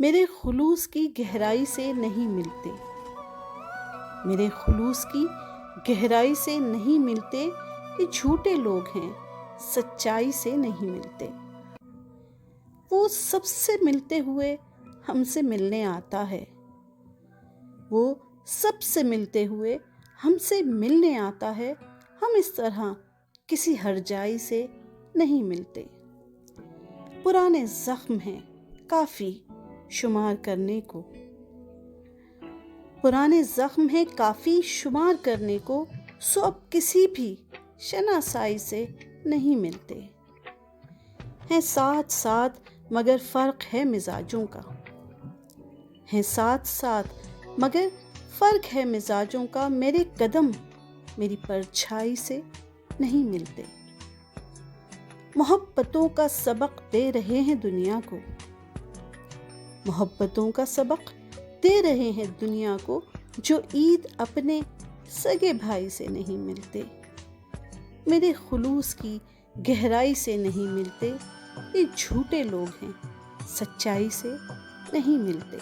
میرے خلوص کی گہرائی سے نہیں ملتے، میرے خلوص کی گہرائی سے نہیں ملتے، یہ جھوٹے لوگ ہیں، سچائی سے نہیں ملتے۔ وہ سب سے ملتے ہوئے ہم سے ملنے آتا ہے، وہ سب سے ملتے ہوئے ہم سے ملنے آتا ہے، ہم اس طرح کسی ہرجائی سے نہیں ملتے۔ پرانے زخم ہیں کافی شمار کرنے کو، پرانے زخم ہیں کافی شمار کرنے کو، سو اب کسی بھی شناسائی سے نہیں ملتے۔ ہیں ساتھ ساتھ مگر فرق ہے مزاجوں کا، ہیں ساتھ ساتھ مگر فرق ہے مزاجوں کا، میرے قدم میری پرچھائی سے نہیں ملتے۔ محبتوں کا سبق دے رہے ہیں دنیا کو، محبتوں کا سبق دے رہے ہیں دنیا کو، جو عید اپنے سگے بھائی سے نہیں ملتے۔ میرے خلوص کی گہرائی سے نہیں ملتے، یہ جھوٹے لوگ ہیں، سچائی سے نہیں ملتے۔